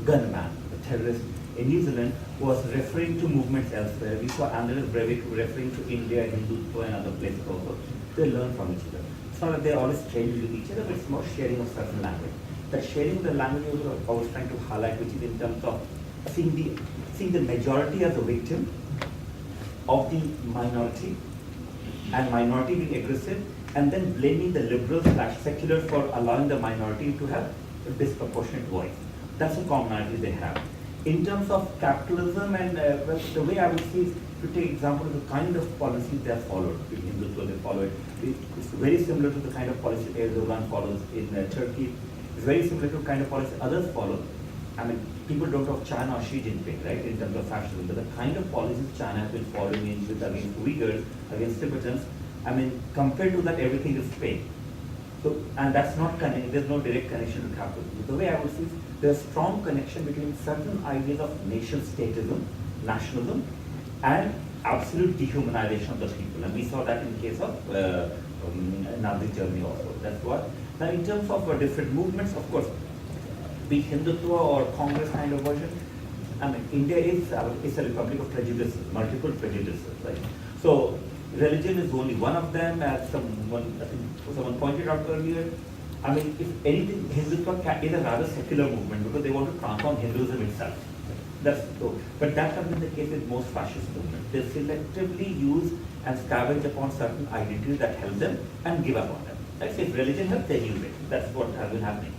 gunman, the terrorist in New Zealand, was referring to movements elsewhere. We saw Andreas Breivik referring to India, Hindutva, and other places also. They learn from each other. It's not that they're always strange with each other, but it's more sharing of certain language. That sharing of the language I was trying to highlight, which is in terms of seeing the majority as a victim of the minority, and minority being aggressive, and then blaming the liberal/secular for allowing the minority to have a disproportionate voice. That's the commonality they have. In terms of capitalism and well, the way I would see is to take example of the kind of policies they have followed. In Hindutva, they follow it. It's very similar to the kind of policy Erdogan follows in Turkey. It's very similar to the kind of policy others follow. I mean, people don't talk China or Xi Jinping, right, in terms of fascism, but the kind of policies China has been following against Uyghurs, against Tibetans, I mean, compared to that, everything is fake. So, and that's not connected, there's no direct connection to capitalism. The way I would see it, there's a strong connection between certain ideas of nation-statism, nationalism, and absolute dehumanization of the people. And we saw that in the case of Nazi Germany also. That's what. Now, in terms of different movements, of course, be Hindutva or Congress kind of version, I mean, India is a republic of prejudices, multiple prejudices, right? So, religion is only one of them, as someone pointed out earlier. I mean, if anything, Hindutva is a rather secular movement because they want to transform Hinduism itself. That's so. But that has been the case with most fascist movements. They selectively use and scavenge upon certain identities that help them and give up on them. Right? So if religion helps, they use it. That's what has been happening.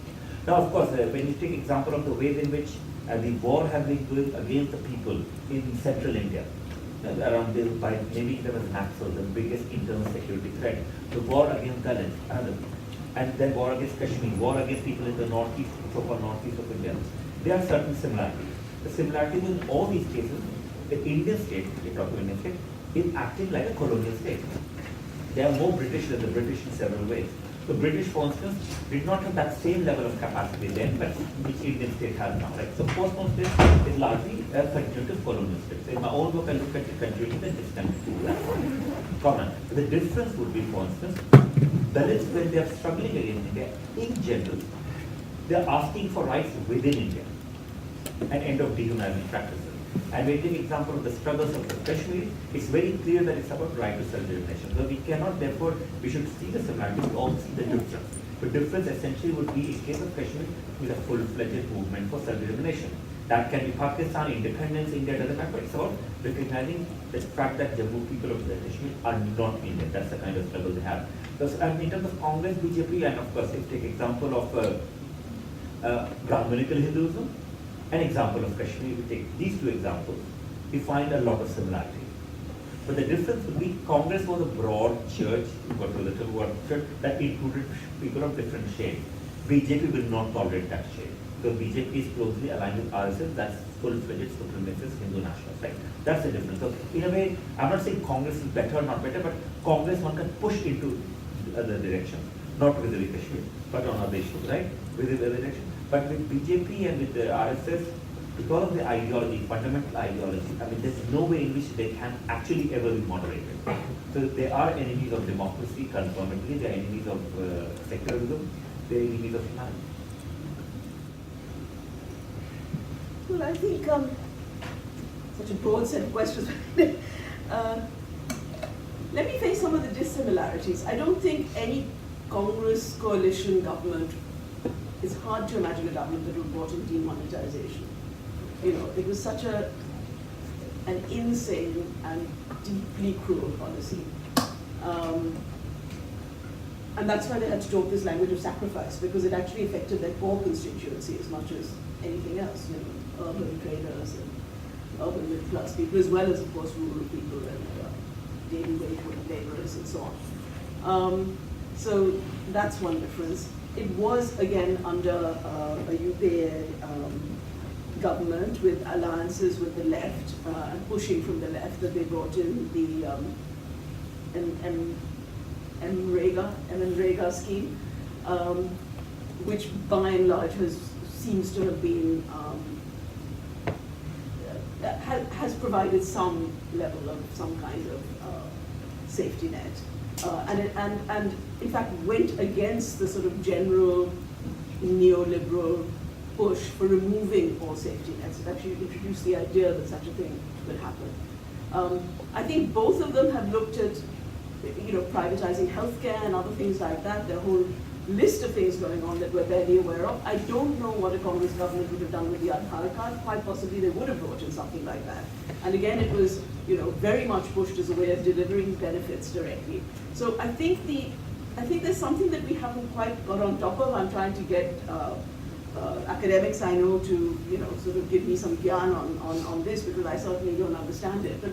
Now, of course, when you take example of the ways in which the war has been going against the people in central India, around this, by maybe there was Naxal, the biggest internal security threat, the war against Dalits, and then war against Kashmir, war against people in the northeast, so-called northeast of India. There are certain similarities. The similarities in all these cases, the Indian state, we talk about Indian state, is acting like a colonial state. They are more British than the British in several ways. The British, for instance, did not have that same level of capacity then, but which Indian state has now, right? So post-war state is largely a continuative colonial state. So in my own book, I look at the continuative and discontinuity. That's common. The difference would be, for instance, Dalits, when they are struggling against India, in general, they are asking for rights within India, an end of dehumanizing practices. And when we take example of the struggles of the Kashmir, it's very clear that it's about right to self-determination. So we cannot, therefore, we should see the similarities, we also see the difference. The difference essentially would be, in case of Kashmir, with a full-fledged movement for self-determination. That can be Pakistan, independence, India, doesn't matter. It's about recognizing the fact that Jammu people of the Kashmir are not Indian. That's the kind of struggle they have. So, and in terms of Congress, BJP, and of course, if you take example of Brahminical Hinduism, an example of Kashmir, we take these two examples, we find a lot of similarity. But the difference would be Congress was a broad church, church that included people of different shades. BJP will not tolerate that shade. Because BJP is closely aligned with RSS, that's full-fledged supremacist Hindu nationalist, right? That's the difference. So in a way, I'm not saying Congress is better or not better, but Congress one can push into other directions, not with the Kashmir, but on other issues, right? With the other direction. But with BJP and with the RSS, because of the ideology, fundamental ideology, I mean, there's no way in which they can actually ever be moderated. So they are enemies of democracy, confirmedly, they are enemies of secularism, they are enemies of humanity. Well, I think such a broad set of questions. Let me face some of the dissimilarities. I don't think any Congress coalition government, it's hard to imagine a government that would brought in demonetization. You know, it was such an insane and deeply cruel policy. And that's why they had to talk this language of sacrifice, because it actually affected their core constituency as much as anything else, you know, urban traders and urban middle class people, as well as, of course, rural people and daily wage laborers and so on. So that's one difference. It was, again, under a UPA government with alliances with the left, and pushing from the left, that they brought in the MNREGA scheme, which by and large seems to have been, has provided some level of some kind of safety net. And in fact went against the sort of general neoliberal push for removing all safety nets. It actually introduced the idea that such a thing could happen. I think both of them have looked at, privatizing healthcare and other things like that. There are a whole list of things going on that we're barely aware of. I don't know what a Congress government would have done with the Aadhaar card. Quite possibly they would have brought in something like that. And again, it was, very much pushed as a way of delivering benefits directly. So I think there's something that we haven't quite got on top of. I'm trying to get academics I know to, sort of give me some gyan on this, because I certainly don't understand it. But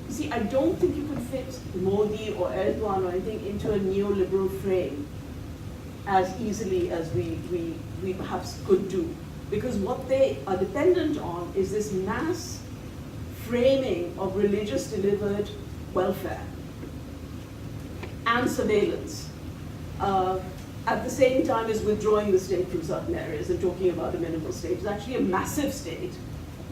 you see, I don't think you could fit Modi or Erdogan or anything into a neoliberal frame as easily as we perhaps could do. Because what they are dependent on is this mass framing of religious delivered welfare and surveillance, at the same time as withdrawing the state from certain areas and talking about a minimal state. It's actually a massive state,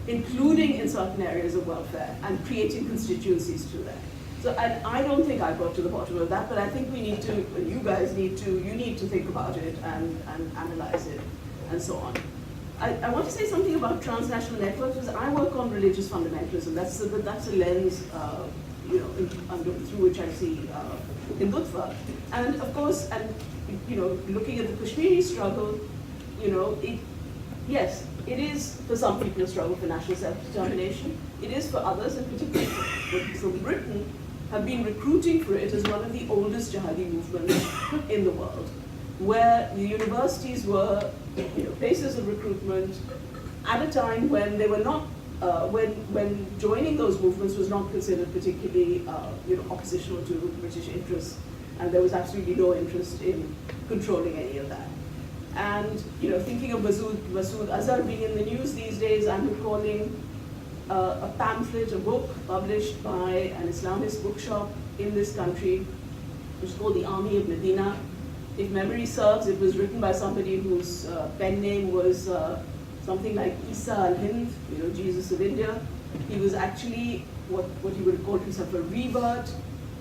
including in certain areas of welfare, and creating constituencies to that. So I don't think I got to the bottom of that, but I think we need to, you guys need to, you need to think about it and analyze it and so on. I want to say something about transnational networks, because I work on religious fundamentalism. That's a lens, through which I see Hindutva. And of course, looking at the Kashmiri struggle, yes, it is for some people a struggle for national self-determination. It is for others, and particularly from Britain, have been recruiting for it as one of the oldest jihadi movements in the world, where the universities were places of recruitment at a time when they were not, when joining those movements was not considered particularly oppositional to British interests, and there was absolutely no interest in controlling any of that. And thinking of Masood Azhar being in the news these days, I'm recalling a pamphlet, a book published by an Islamist bookshop in this country, which is called The Army of Medina. If memory serves, it was written by somebody whose pen name was something like Isa al-Hind, Jesus of India. He was actually what he would have called himself a revert,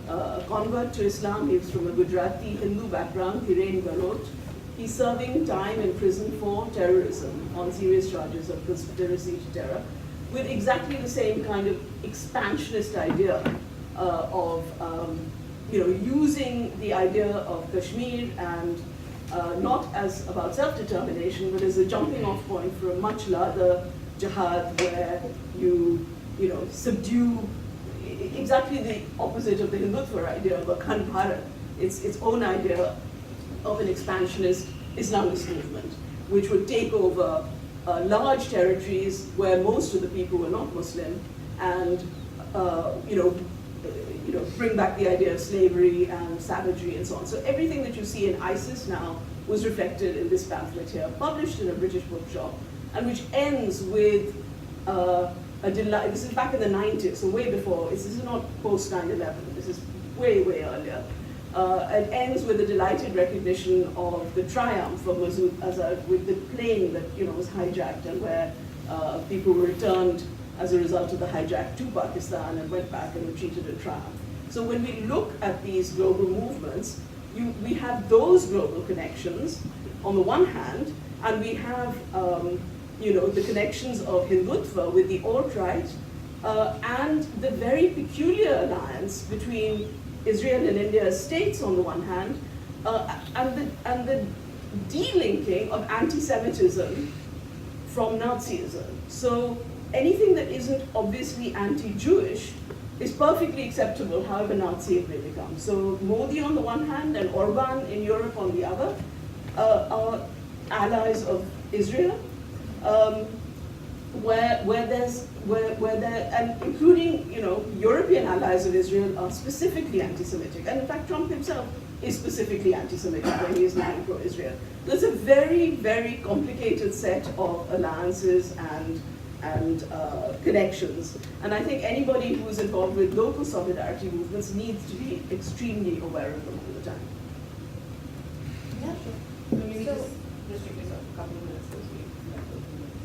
a convert to Islam. He was from a Gujarati Hindu background, Hiren Garot. He's serving time in prison for terrorism on serious charges of conspiracy to terror, with exactly the same kind of expansionist idea of using the idea of Kashmir and not as about self-determination, but as a jumping off point for a much larger jihad where you subdue exactly the opposite of the Hindutva idea of Akhand Bharat. It's its own idea of an expansionist Islamist movement, which would take over large territories where most of the people were not Muslim, and bring back the idea of slavery and savagery and so on. So everything that you see in ISIS now was reflected in this pamphlet here, published in a British bookshop, and which ends with this is back in the 90s, so way before. This is not post 9/11. This is way, way earlier. It ends with a delighted recognition of the triumph of Masood Azhar with the plane that was hijacked, and where people were returned as a result of the hijack to Pakistan and went back and were treated in triumph. So when we look at these global movements, we have those global connections on the one hand, and we have the connections of Hindutva with the alt-right, and the very peculiar alliance between Israel and India as states on the one hand, and the delinking of anti-Semitism from Nazism. So anything that isn't obviously anti-Jewish is perfectly acceptable, however Nazi it may become. So Modi on the one hand and Orban in Europe on the other are allies of Israel, and including European allies of Israel are specifically anti-Semitic, and in fact Trump himself is specifically anti-Semitic when he is now pro-Israel. There's a very, very complicated set of alliances and connections, and I think anybody who is involved with local solidarity movements needs to be extremely aware of them all the time. Yeah, sure. Maybe just restrict yourself a couple of minutes.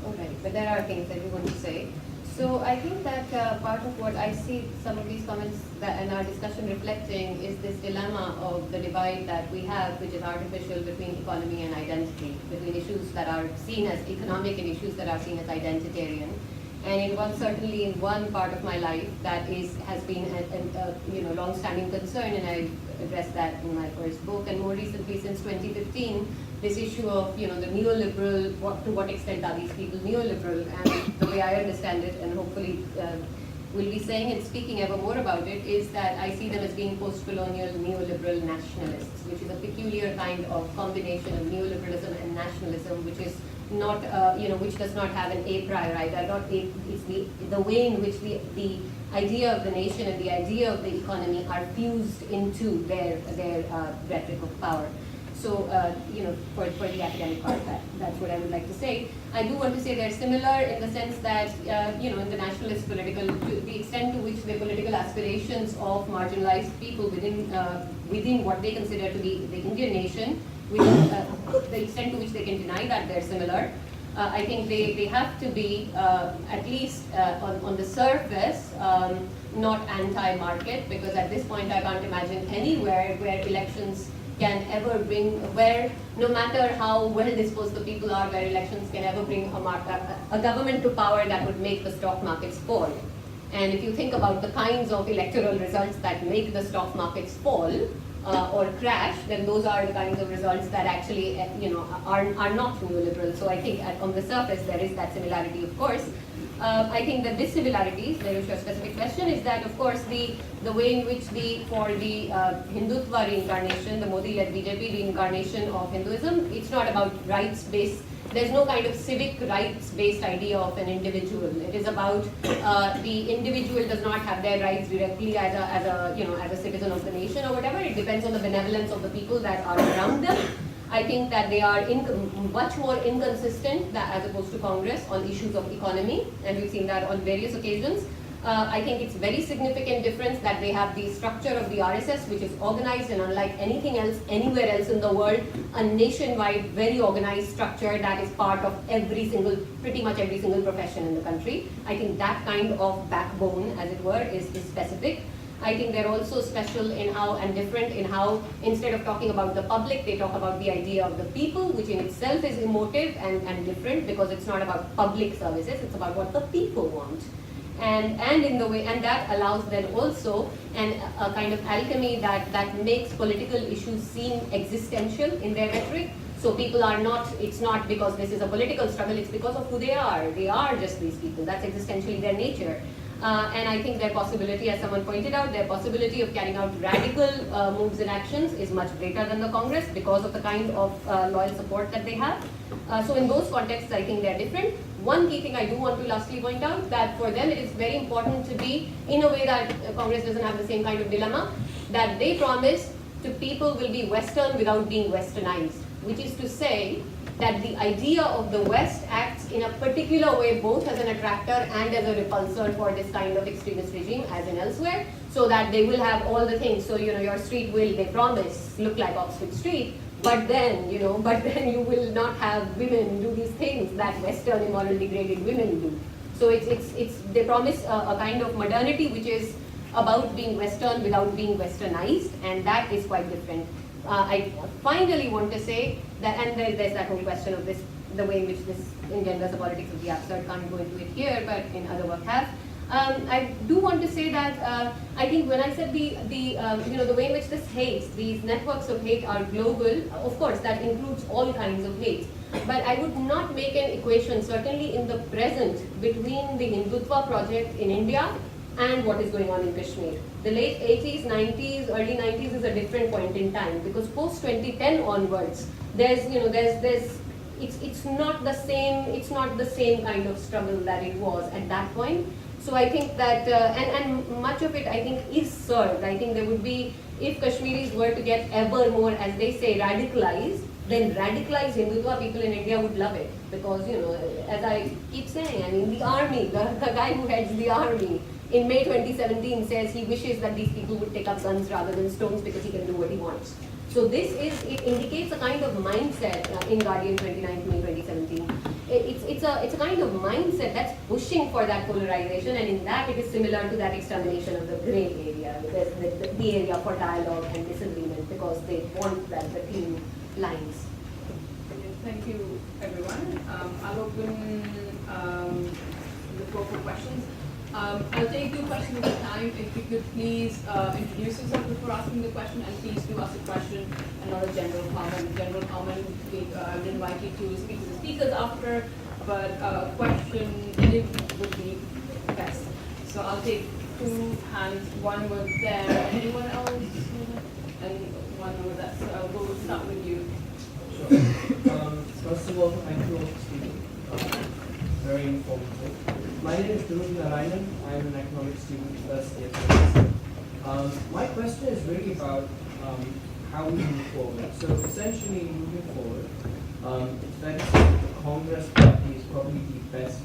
Okay, but there are things that we want to say. So I think that part of what I see some of these comments that and our discussion reflecting is this dilemma of the divide that we have, which is artificial, between economy and identity, between issues that are seen as economic and issues that are seen as identitarian. And certainly in one part of my life that has been a long-standing concern, and I addressed that in my first book, and more recently since 2015, this issue of the neoliberal, to what extent are these people neoliberal? And the way I understand it, and hopefully we'll be saying and speaking ever more about it, is that I see them as being post-colonial neoliberal nationalists, which is a peculiar kind of combination of neoliberalism and nationalism, which is not, which does not have an a priori. It's the way in which the idea of the nation and the idea of the economy are fused into their rhetoric of power. So, for the academic part, that's what I would like to say. I do want to say they're similar in the sense that, in the nationalist political, to the extent to which the political aspirations of marginalized people within what they consider to be the Indian nation, the extent to which they can deny that they're similar, I think they have to be, at least on the surface, not anti-market, because at this point I can't imagine anywhere where elections can ever bring, where no matter how well disposed the people are, where elections can ever bring a government to power that would make the stock markets fall. And if you think about the kinds of electoral results that make the stock markets fall or crash, then those are the kinds of results that actually are not neoliberal. So I think on the surface there is that similarity, of course. I think the dissimilarities, there is a specific question, is that of course the way in which for the Hindutva reincarnation, the Modi-led BJP reincarnation of Hinduism, it's not about rights-based, there's no kind of civic rights-based idea of an individual. It is about the individual does not have their rights directly as a citizen of the nation or whatever. It depends on the benevolence of the people that are around them. I think that they are much more inconsistent as opposed to Congress on issues of economy, and we've seen that on various occasions. I think it's very significant difference that they have the structure of the RSS, which is organized, and unlike anything else, anywhere else in the world, a nationwide, very organized structure that is part of pretty much every single profession in the country. I think that kind of backbone, as it were, is specific. I think they're also special in how, and different in how, instead of talking about the public, they talk about the idea of the people, which in itself is emotive and different, because it's not about public services, it's about what the people want. And in the way, and that allows then also a kind of alchemy that makes political issues seem existential in their rhetoric. So people are not, it's not because this is a political struggle, it's because of who they are. They are just these people, that's existentially their nature. And I think their possibility, as someone pointed out, their possibility of carrying out radical moves and actions is much greater than the Congress because of the kind of loyal support that they have. So in those contexts, I think they're different. One key thing I do want to lastly point out, that for them it is very important to be, in a way that Congress doesn't have the same kind of dilemma, that they promise to people will be Western without being Westernized, which is to say that the idea of the West acts in a particular way both as an attractor and as a repulsor for this kind of extremist regime as in elsewhere, so that they will have all the things. So your street will, they promise, look like Oxford Street, but then you will not have women do these things that Western immoral degraded women do. So they promise a kind of modernity which is about being Western without being Westernized, and that is quite different. I finally want to say that, and there's that whole question of this, the way in which this engenders the politics of the absurd. Can't go into it here, but in other work have. I do want to say that I think when I said the way in which this hate, these networks of hate are global, of course that includes all kinds of hate. But I would not make an equation, certainly in the present, between the Hindutva project in India and what is going on in Kashmir. The late 80s, 90s, early 90s is a different point in time, because post 2010 onwards, it's not the same kind of struggle that it was at that point. So I think that, and much of it I think is served. I think there would be, if Kashmiris were to get ever more, as they say, radicalized, then radicalized Hindutva people in India would love it. Because, as I keep saying, I mean, the army, the guy who heads the army, in May 2017 says he wishes that these people would take up guns rather than stones because he can do what he wants. So it indicates a kind of mindset in Guardian 2019 and 2017. it's a kind of mindset that's pushing for that polarization, and in that it is similar to that extermination of the gray area, the area for dialogue and disagreement, because they want the clean lines. Thank you, everyone. I'll open the floor for questions. I'll take 2 questions at a time. If you could please introduce yourself before asking the question, and please do ask a question and not a general comment. General comment, I would invite you to speak to the speakers after, but a question would be best. So I'll take 2 hands. One over there. Anyone else? And one over there. So I'll go start with you. Sure. First of all, thank you all for speaking. Very informative. My name is Dhruv Narayanan. I am an economics student first year. My question is really about how we move forward. So essentially, moving forward, it's fair to say that the Congress Party is probably the best,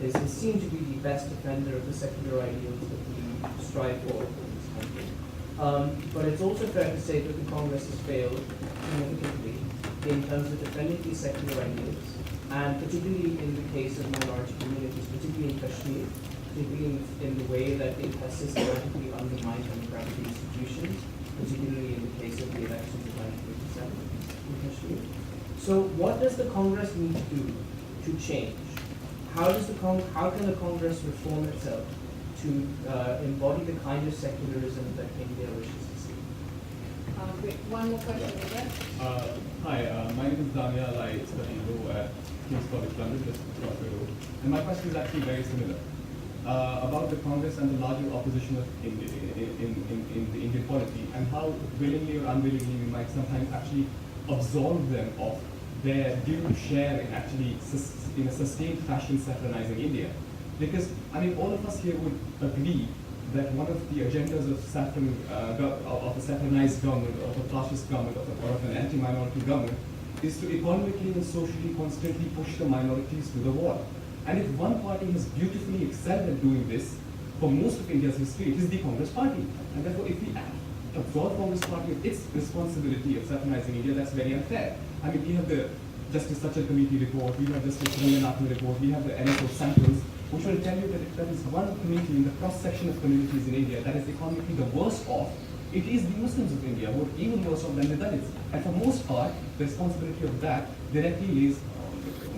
is seen to be the best defender of the secular ideals that we strive for in this country. But it's also fair to say that the Congress has failed significantly in terms of defending these secular ideals, and particularly in the case of minority communities, particularly in Kashmir, particularly in the way that it has systematically undermined democratic institutions, particularly in the case of the elections of 1957 in Kashmir. So what does the Congress need to do to change? How can the Congress reform itself to embody the kind of secularism that India wishes to see? Great. One more question over there. Hi, my name is Daniel. I study law at King's College London, just across the road. And my question is actually very similar about the Congress and the larger opposition of India in the Indian polity, and how willingly or unwillingly we might sometimes actually absolve them of their due share in actually in a sustained fashion saffronizing India. Because I mean, all of us here would agree that one of the agendas of a saffronized government, of a fascist government, or of an anti-minority government, is to economically and socially constantly push the minorities to the wall. And if one party has beautifully excelled at doing this for most of India's history, it is the Congress Party. And therefore, if we absolve Congress Party of its responsibility of saffronizing India, that's very unfair. I mean, we have the Justice Sachal Committee report, we have Justice Ranganathan report, we have the NSO samples, which will tell you that if there is one community in the cross-section of communities in India that is economically the worst off, it is the Muslims of India, who are even worse off than the Dalits. And for most part, the responsibility of that directly lies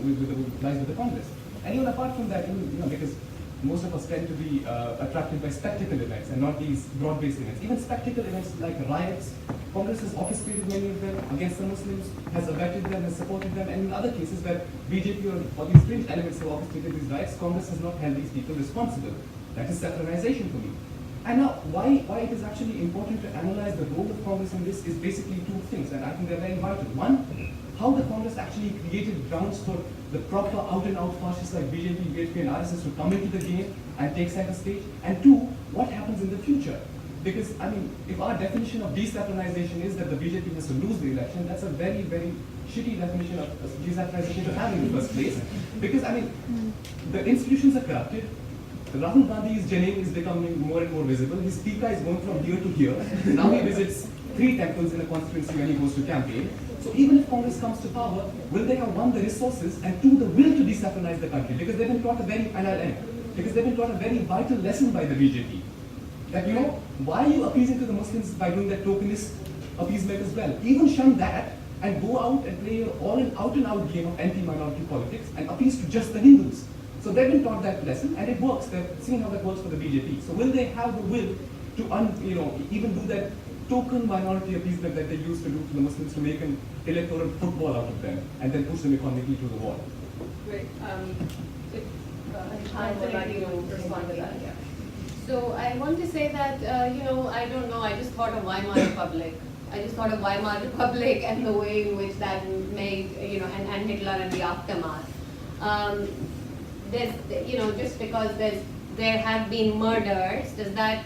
with the Congress. And even apart from that, because most of us tend to be attracted by spectacle events and not these broad-based events. Even spectacle events like riots, Congress has orchestrated many of them against the Muslims, has abetted them, has supported them, and in other cases where BJP or these fringe elements have orchestrated these riots, Congress has not held these people responsible. That is saffronization for me. And now, why it is actually important to analyze the role of Congress in this is basically 2 things, and I think they're very vital. One, how the Congress actually created grounds for the proper out-and-out fascists like BJP, BHP, and RSS to come into the game and take center stage. And 2, what happens in the future? Because, I mean, if our definition of desaffronization is that the BJP has to lose the election, that's a very, very shitty definition of desaffronization to have in the first place. Because, I mean, the institutions are corrupted. Rahul Gandhi's genem is becoming more and more visible. His pika is going from here to here. Now he visits 3 temples in a constituency when he goes to campaign. So even if Congress comes to power, will they have 1, the resources, and 2, the will to desaffronize the country? Because they've been taught a very, and I'll end, because they've been taught a very vital lesson by the BJP. That, why are you appeasing to the Muslims by doing that tokenist appeasement as well? Even shun that and go out and play an out-and-out game of anti-minority politics and appease to just the Hindus. So they've been taught that lesson, and it works. They've seen how that works for the BJP. So will they have the will to, even do that token minority appeasement that they used to do to the Muslims to make an electoral football out of them and then push them economically to the wall? Great. I would like you to respond to that. Yeah. So I want to say that, I don't know, I just thought of Weimar Republic. I just thought of Weimar Republic and the way in which that made, and Hitler and the aftermath. Just because there have been murders, does that,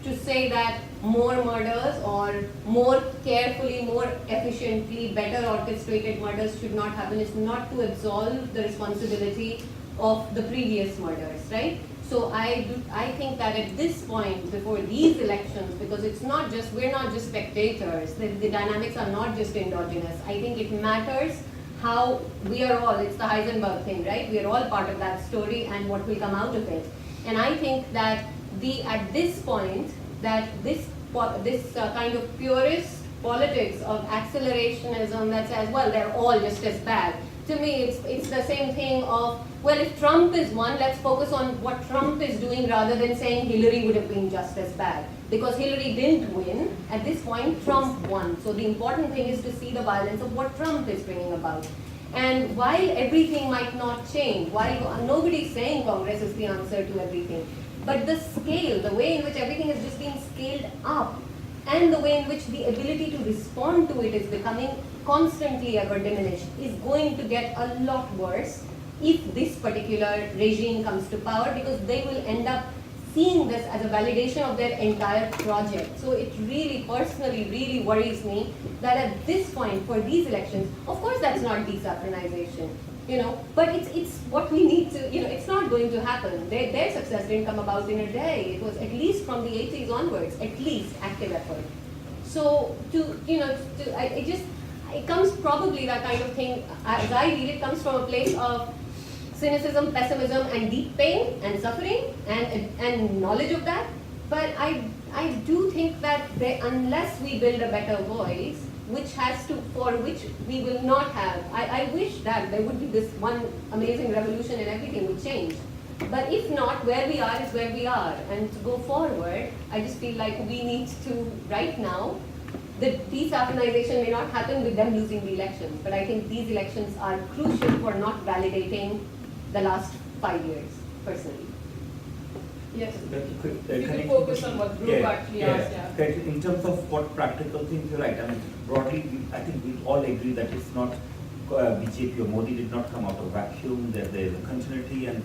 to say that more murders or more carefully, more efficiently, better orchestrated murders should not happen is not to absolve the responsibility of the previous murders, right? So I think that at this point, before these elections, because we're not just spectators, the dynamics are not just endogenous. I think it matters how we are all, it's the Heisenberg thing, right? We are all part of that story and what will come out of it. And I think that at this point, that this kind of purist politics of accelerationism that says, well, they're all just as bad. To me, it's the same thing of, well, if Trump is one, let's focus on what Trump is doing rather than saying Hillary would have been just as bad. Because Hillary didn't win, at this point, Trump won. So the important thing is to see the violence of what Trump is bringing about. And while everything might not change, while nobody's saying Congress is the answer to everything, but the scale, the way in which everything is just being scaled up, and the way in which the ability to respond to it is becoming constantly ever diminished, is going to get a lot worse if this particular regime comes to power, because they will end up seeing this as a validation of their entire project. So it really, personally, really worries me that at this point for these elections, of course that's not desaffranization, but it's what we need to, it's not going to happen. Their success didn't come about in a day. It was at least from the 80s onwards, at least active effort. So it comes probably that kind of thing, as I read it, comes from a place of cynicism, pessimism, and deep pain and suffering and knowledge of that. But I do think that unless we build a better voice, for which we will not have, I wish that there would be this one amazing revolution and everything would change. But if not, where we are is where we are. And to go forward, I just feel like we need to, right now, the desaffranization may not happen with them losing the elections, but I think these elections are crucial for not validating the last 5 years, personally. Yes. You can focus on what Dhruv actually asked. Yeah. In terms of what practical things, you're right. I mean, broadly, I think we all agree that it's not BJP or Modi did not come out of vacuum. There's a continuity, and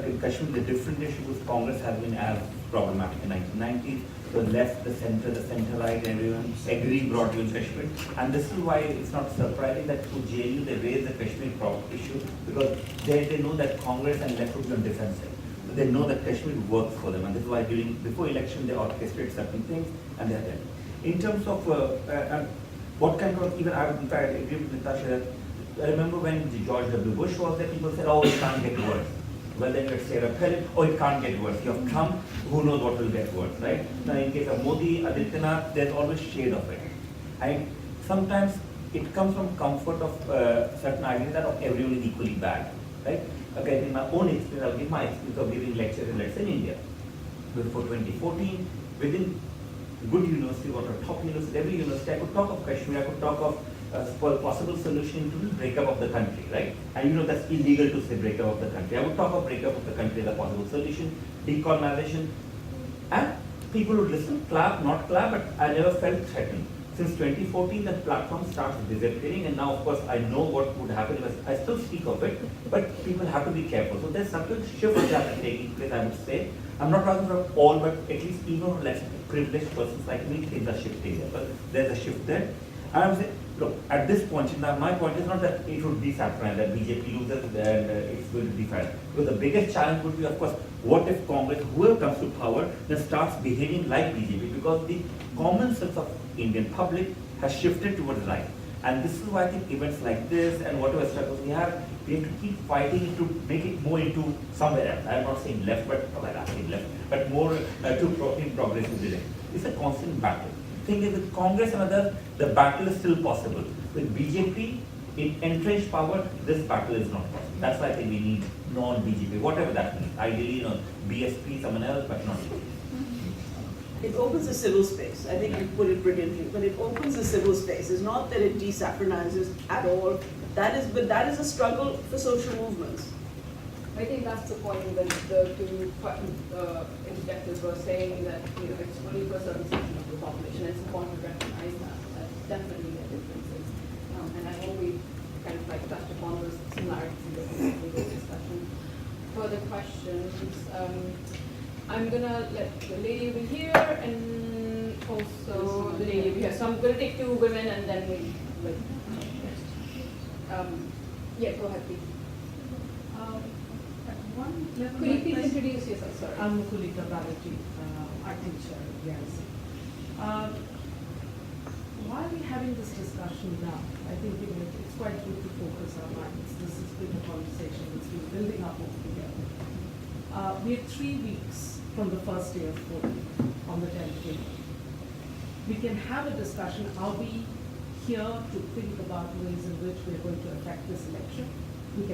in Kashmir, the different issues Congress has been as problematic in 1990s. The left, the center right, everyone agree broadly on Kashmir. And this is why it's not surprising that through JLU they raise the Kashmir issue, because they know that Congress and left would be on defensive. They know that Kashmir works for them, and this is why before election they orchestrate certain things, and they are there. In terms of what kind of, even I agree with Natasha, I remember when George W. Bush was there, people said, oh, it can't get worse. Well, then you had Sarah Palin, oh, it can't get worse. You have Trump, who knows what will get worse, right? Now, in case of Modi, Adityanath, there's always shade of it. And sometimes it comes from comfort of certain ideas that everyone is equally bad, right? Okay, in my own experience, I'll give my experience of giving lectures in, let's say, in India. Before 2014, within good university, or top university, every university, I could talk of Kashmir, I could talk of possible solution to the breakup of the country, right? And that's illegal to say breakup of the country. I would talk of breakup of the country as a possible solution, decolonization, and people would listen, clap, not clap, but I never felt threatened. Since 2014, the platform starts disappearing, and now, of course, I know what would happen if I still speak of it, but people have to be careful. So there's something shift that is taking place, I would say. I'm not talking about all, but at least even less privileged persons like me, things are shifting there. But there's a shift there. And I'm saying, look, at this point, now my point is not that it would desaffranize, that BJP loses and it's going to define. Because the biggest challenge would be, of course, what if Congress, whoever comes to power, then starts behaving like BJP? Because the common sense of Indian public has shifted towards right. And this is why I think events like this and whatever struggles we have to keep fighting to make it more into somewhere else. I'm not saying left, but but more in progressive direction. It's a constant battle. The thing is, with Congress and others, the battle is still possible. With BJP, in entrenched power, this battle is not possible. That's why I think we need non-BJP, whatever that means. Ideally, BSP, someone else, but not BJP. It opens a civil space. I think you put it brilliantly, but it opens a civil space. It's not that it desaffranizes at all. But that is a struggle for social movements. I think that's the point that the two interjectors were saying, that it's only for a certain section of the population. It's important to recognize that. That's definitely there are differences. And I know we kind of touched upon those similarities in this discussion. Further questions? I'm gonna let the lady over here and also the lady over here. So I'm gonna take two women and then we will. Yeah, go ahead, please. Could you please introduce yourself, sir? I'm Mukulika Banerjee, art teacher at LSE. why are we having this discussion now? I think it's quite good to focus our minds. This has been a conversation that's been building up over the year. We have 3 weeks from the first day of voting on the 10th of April. We can have a discussion. Are we here to think about ways in which we're going to affect this election? We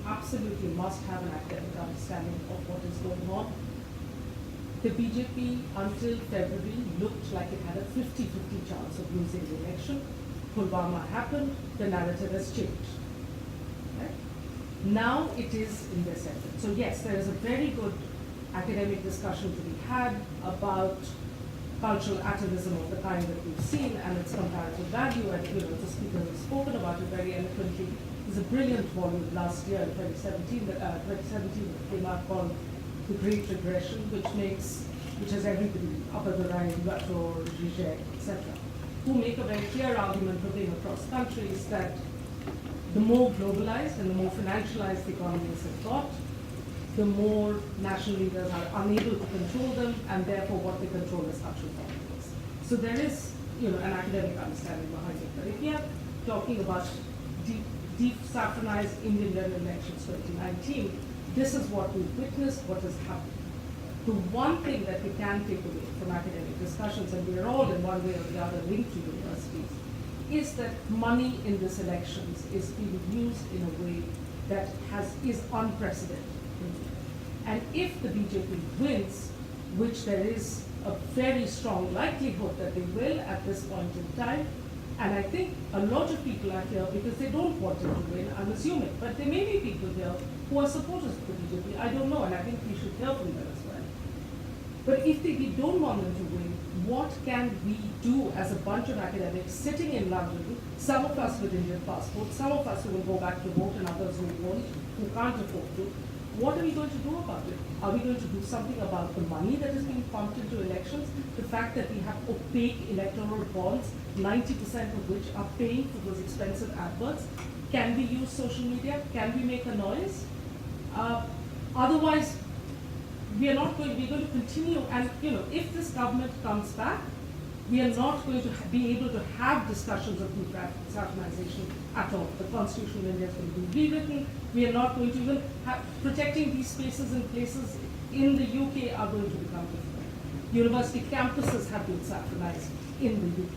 absolutely must have an academic understanding of what is going on. The BJP until February looked like it had a 50-50 chance of losing the election. Pulwama happened, the narrative has changed. Right? Now it is in this effort. So yes, there is a very good academic discussion to be had about cultural atavism of the kind that we've seen and its comparative value, and the speaker has spoken about it very eloquently. There's a brilliant volume last year, 2017 that came out called The Great Regression, which has everybody, Upper the Rhine, Lato, Zizek, etc., who make a very clear argument looking across countries that the more globalized and the more financialized the economies have got, the more national leaders are unable to control them, and therefore what they control is structural politics. So there is, an academic understanding behind it. But if we are talking about Desaffronise Indian general elections 2019, this is what we've witnessed, what has happened. The one thing that we can take away from academic discussions, and we are all in one way or the other linked to universities, is that money in these elections is being used in a way that is unprecedented. And if the BJP wins, which there is a very strong likelihood that they will at this point in time, and I think a lot of people are here because they don't want it to win, I'm assuming, but there may be people here who are supporters of the BJP, I don't know, and I think we should hear from them as well. But if we don't want them to win, what can we do as a bunch of academics sitting in London, some of us with Indian passports, some of us who will go back to vote and others who won't, who can't afford to, what are we going to do about it? Are we going to do something about the money that is being pumped into elections? The fact that we have opaque electoral bonds, 90% of which are paying for those expensive adverts. Can we use social media? Can we make a noise? Otherwise, we're going to continue, and if this government comes back, we are not going to be able to have discussions of desaffranisation at all. The Constitution of India is going to be rewritten. We are not going to even protecting these spaces in places in the UK are going to become difficult. University campuses have been saffranised in the UK.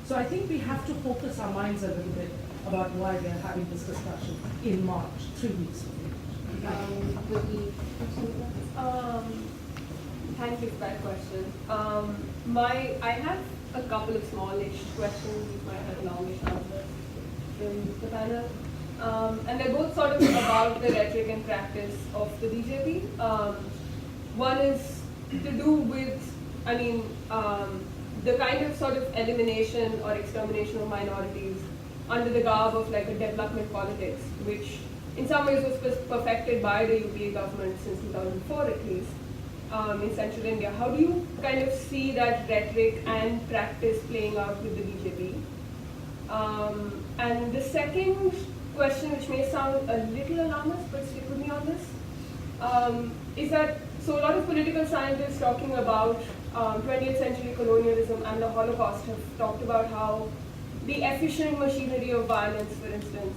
So I think we have to focus our minds a little bit about why we are having this discussion in March, 3 weeks from now. Thank you for that question. I have a couple of smallish questions which might have longish answers from the panel. And they're both sort of about the rhetoric and practice of the BJP. One is to do with, the kind of sort of elimination or extermination of minorities under the garb of like a development politics, which in some ways was perfected by the UPA government since 2004 at least. In central India. How do you kind of see that rhetoric and practice playing out with the BJP? And the second question, which may sound a little alarmist, but stick with me on this, is that, so a lot of political scientists talking about 20th century colonialism and the Holocaust have talked about how the efficient machinery of violence, for instance,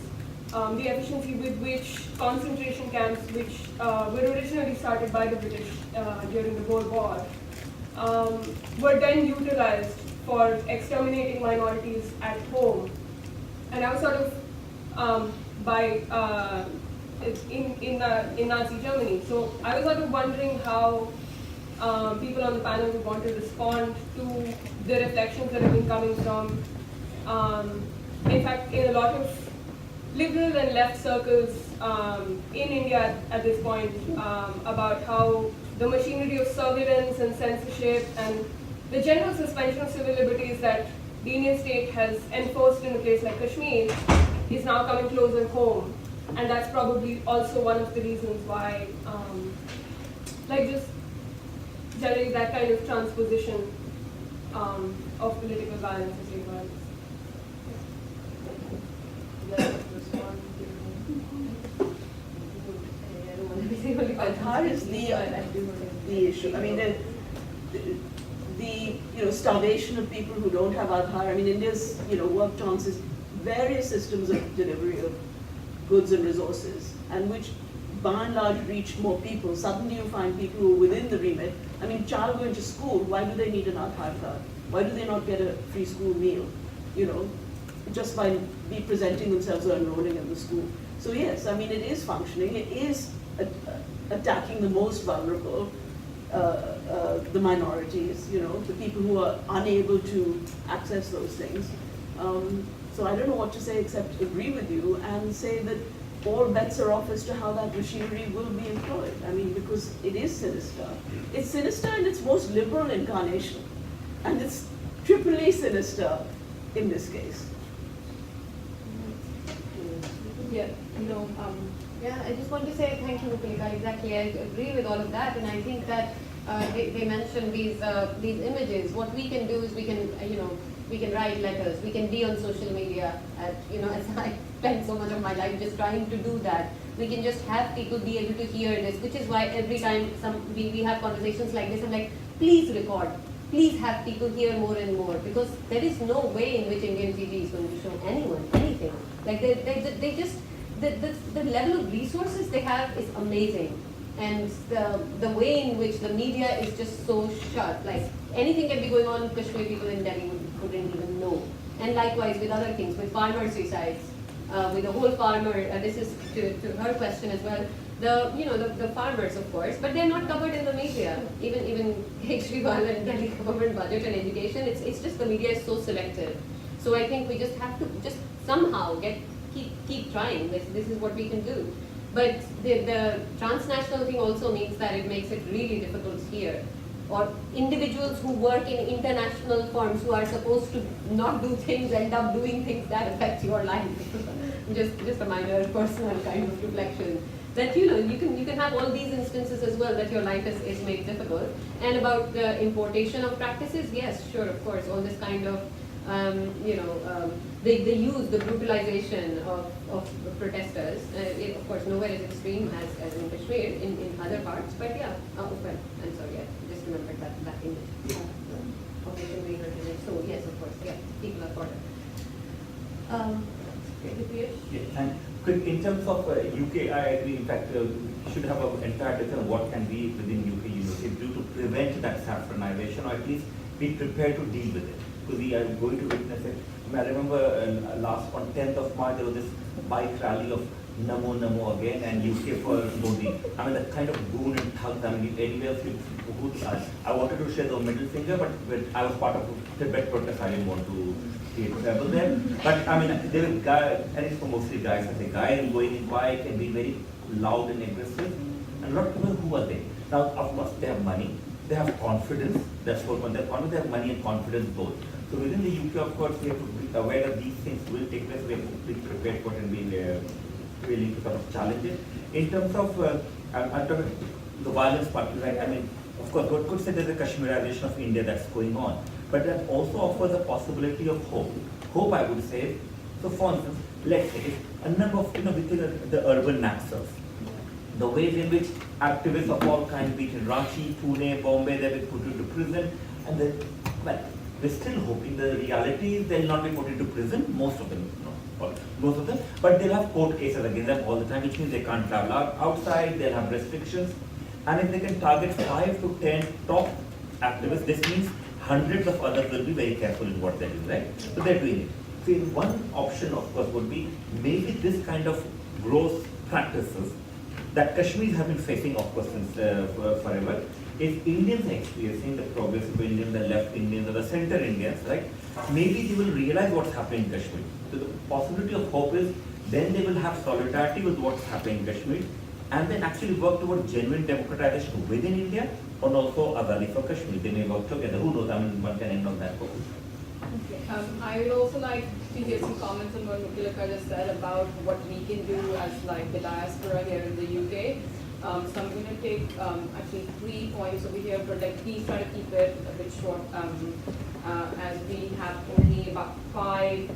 the efficiency with which concentration camps, which were originally started by the British during the Boer War, were then utilized for exterminating minorities at home. And I was sort of in Nazi Germany. So I was sort of wondering how people on the panel would want to respond to the reflections that have been coming from, in fact, in a lot of liberal and left circles in India at this point, about how the machinery of surveillance and censorship and the general suspension of civil liberties that the Indian state has enforced in a place like Kashmir is now coming closer home. And that's probably also one of the reasons why, just generally that kind of transposition of political violence and state violence. As hard as the issue, the starvation of people who don't have Aadhaar. I mean, India's worked on various systems of delivery of goods and resources, and which by and large reach more people. Suddenly you find people who are within the remit. I mean, child going to school, why do they need an Aadhaar card? Why do they not get a free school meal? Just by presenting themselves or enrolling in the school. So yes, I mean, it is functioning. It is attacking the most vulnerable, the minorities, the people who are unable to access those things. So I don't know what to say except agree with you and say that all bets are off as to how that machinery will be employed. I mean, because it is sinister. It's sinister in its most liberal incarnation, and it's triply sinister in this case. Yeah, Yeah, I just want to say thank you, Rupalika. Exactly, I agree with all of that, and I think that they mentioned these images. What we can do is we can we can write letters, we can be on social media. As I spend so much of my life just trying to do that, we can just have people be able to hear this. Which is why every time we have conversations like this, I'm like, please record. Please have people hear more and more, because there is no way in which Indian TV is going to show anyone anything. Like they just the level of resources they have is amazing, and the way in which the media is just so shut. Like anything can be going on, Kashmir people in Delhi wouldn't even know. And likewise with other things, with farmer suicides, with the whole farmer. This is to her question as well. The farmers, of course, but they're not covered in the media. Even Kejriwal and Delhi government budget and education, it's just the media is so selective. So I think we just have to just somehow keep trying. This is what we can do. But the transnational thing also means that it makes it really difficult here. Or individuals who work in international firms who are supposed to not do things end up doing things that affect your life. just a minor personal kind of reflection. That you can have all these instances as well that your life is made difficult. And about the importation of practices, yes, sure, of course, all this kind of they use the brutalization of protesters. Of course, nowhere as extreme as in Kashmir, in other parts, but yeah. Well, I'm sorry, I just remembered that image. Operation Greenwood image. So yes, of course, yeah, people are further. Yes, and in terms of UK, I agree. In fact, we should have an entire discussion on what can be within UK universities do to prevent that saffronization, or at least be prepared to deal with it. Because we are going to witness it. I remember on 10th of March, there was this bike rally of Namo Namo again and UK for Modi. I mean, the kind of goon and thugs, I mean, anywhere I wanted to share the middle finger, but when I was part of Tibet protest, I didn't want to create trouble there. But I mean, there were guys, and it's for mostly guys, I say, guys going in bike and being very loud and aggressive. And a lot of people, who are they? Now, of course, they have money, they have confidence, that's what one, they have money and confidence both. So within the UK, of course, we have to be aware that these things will take place. We have to be prepared for it and be willing to sort of challenge it. In terms of the violence part, right? I mean, of course, one could say there's a Kashmirization of India that's going on, but that also offers a possibility of hope. Hope, I would say. So, for instance, let's say a number of within the urban naxals, the ways in which activists of all kinds, be it in Ranchi, Pune, Bombay, they've been put into prison, and then, well, we're still hoping the reality is they'll not be put into prison, most of them, most of them, but they'll have court cases against them all the time, which means they can't travel outside, they'll have restrictions, and if they can target 5 to 10 top activists, this means hundreds of others will be very careful in what they do, right? So they're doing it. So one option, of course, would be maybe this kind of gross practices that Kashmiris have been facing, of course, since forever. If Indians are experiencing, the progressive Indians, the left Indians, or the center Indians, right, maybe they will realize what's happening in Kashmir. So the possibility of hope is then they will have solidarity with what's happening in Kashmir, and then actually work towards genuine democratization within India, and also Azadi for Kashmir. They may work together. Who knows? I mean, one can end on that focus. Okay. I would also like to hear some comments on what Rupalika just said about what we can do as like the diaspora here in the UK. So I'm going to take actually 3 points over here, but like please try to keep it a bit short as we have only about 5 to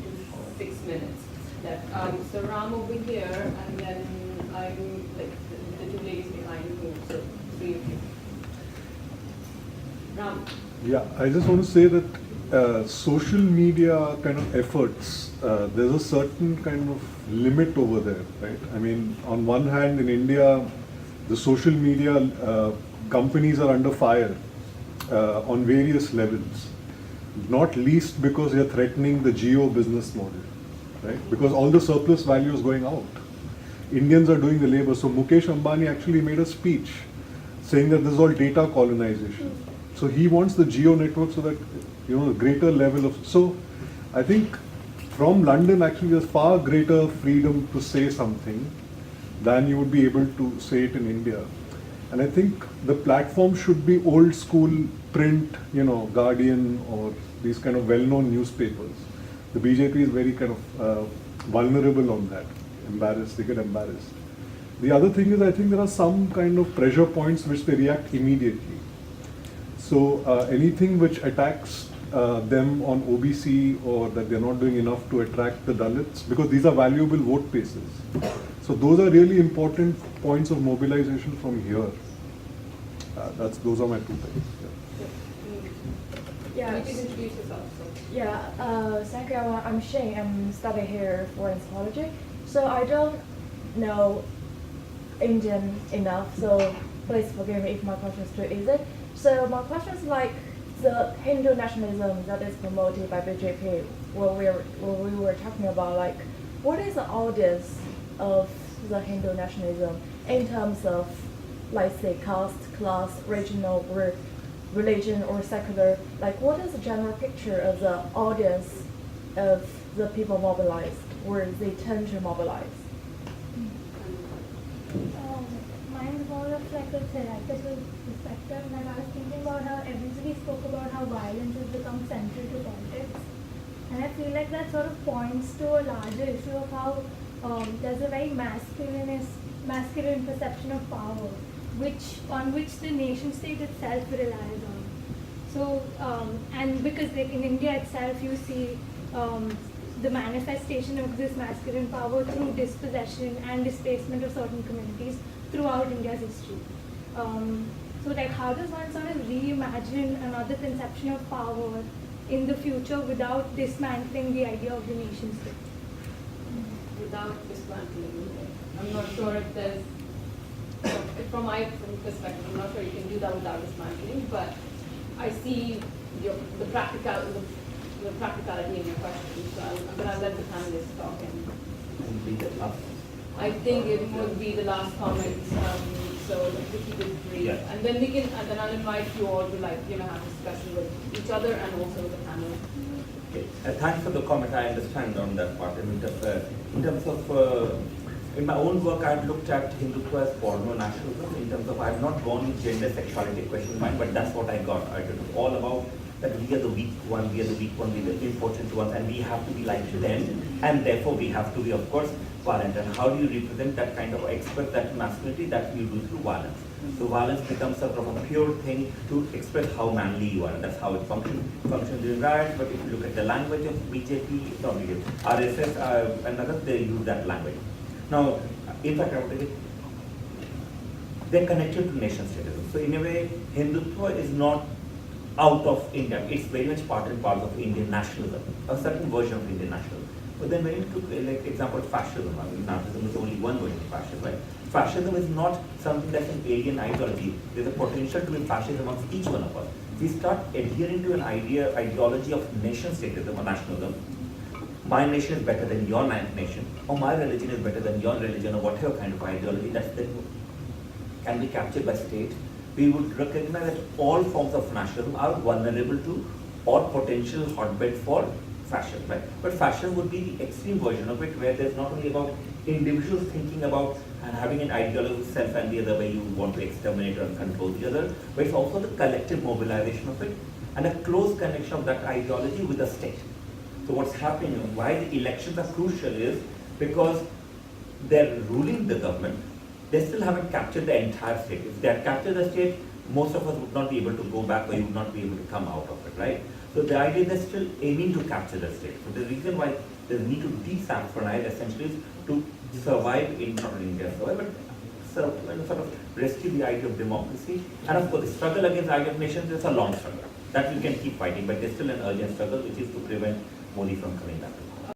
6 minutes left. So Ram over here, and then I'm like the 2 ladies behind me, so 3 of you. Ram. Yeah, I just want to say that social media kind of efforts, there's a certain kind of limit over there, right? I mean, on one hand, in India, the social media companies are under fire on various levels, not least because they are threatening the geo business model, right? Because all the surplus value is going out. Indians are doing the labor. So Mukesh Ambani actually made a speech saying that this is all data colonization. So he wants the geo network so that, you know, a greater level of, so I think from London actually there's far greater freedom to say something than you would be able to say it in India. And I think the platform should be old school print, you know, Guardian or these kind of well-known newspapers. The BJP is very kind of vulnerable on that, embarrassed, they get embarrassed. The other thing is I think there are some kind of pressure points which they react immediately. So anything which attacks them on OBC or that they're not doing enough to attract the Dalits, because these are valuable vote bases. So those are really important points of mobilization from here. Those are my 2 things. Yeah. You can introduce yourself. Yeah, thank you. I'm Shane. I'm studying here for anthropology. So I don't know Indian enough, so please forgive me if my question is too easy. So my question is like the Hindu nationalism that is promoted by BJP, what we were talking about, like what is the audience of the Hindu nationalism in terms of, like say, caste, class, regional, or religion, or secular? Like what is the general picture of the audience of the people mobilized, or they tend to mobilize? Mine is more of like a theoretical perspective, and I was thinking about how everybody spoke about how violence has become central to politics, and I feel like that sort of points to a larger issue of how there's a very masculine perception of power, on which the nation state itself relies on. So, and because like in India itself, you see the manifestation of this masculine power through dispossession and displacement of certain communities throughout India's history. So like how does one sort of reimagine another conception of power in the future without dismantling the idea of the nation state? Without dismantling, I'm not sure if there's, from my perspective, I'm not sure you can do that without dismantling, but I see the practicality in your question, so I'm going to let the panelists talk. I think it would be the last comment, so let's keep it brief. Yeah. And then then I'll invite you all to have discussion with each other and also with the panel. Okay. Thanks for the comment. I understand on that part. In terms of in my own work, I've looked at Hindutva as porno nationalism. In terms of, I've not gone with gender sexuality question in mind, but that's what I got. I did all about that we are the weak one, we are the weak one, we are the important ones, and we have to be like them, and therefore we have to be, of course, violent. And how do you represent that kind of, express that masculinity that you do through violence? So violence becomes sort of a pure thing to express how manly you are, and that's how it functions during riots. But if you look at the language of BJP, not BJP, RSS, another, they use that language. Now, in fact, they're connected to nation statism. So in a way, Hindutva is not out of India. It's very much part and parcel of Indian nationalism, a certain version of Indian nationalism. But then when you took, like, example, fascism, I mean, Nazism is only one version of fascism, right? Fascism is not something that's an alien ideology. There's a potential to be fascism amongst each one of us. We start adhering to an ideology of nation statism or nationalism. My nation is better than your nation, or my religion is better than your religion, or whatever kind of ideology that can be captured by state. We would recognize that all forms of nationalism are vulnerable to or potential hotbed for fascism, right? But fascism would be the extreme version of it, where there's not only about individuals thinking about and having an ideology of self and the other way you want to exterminate or control the other, but it's also the collective mobilization of it and a close connection of that ideology with the state. So what's happening, why the elections are crucial is because they're ruling the government, they still haven't captured the entire state. If they had captured the state, most of us would not be able to go back, or you would not be able to come out of it, right? So the idea is they're still aiming to capture the state. So the reason why they need to desaffronise essentially is to survive in, not in India, but sort of rescue the idea of democracy. And of course, the struggle against the idea of nations is a long struggle. That we can keep fighting, but there's still an urgent struggle, which is to prevent Modi from coming back to power.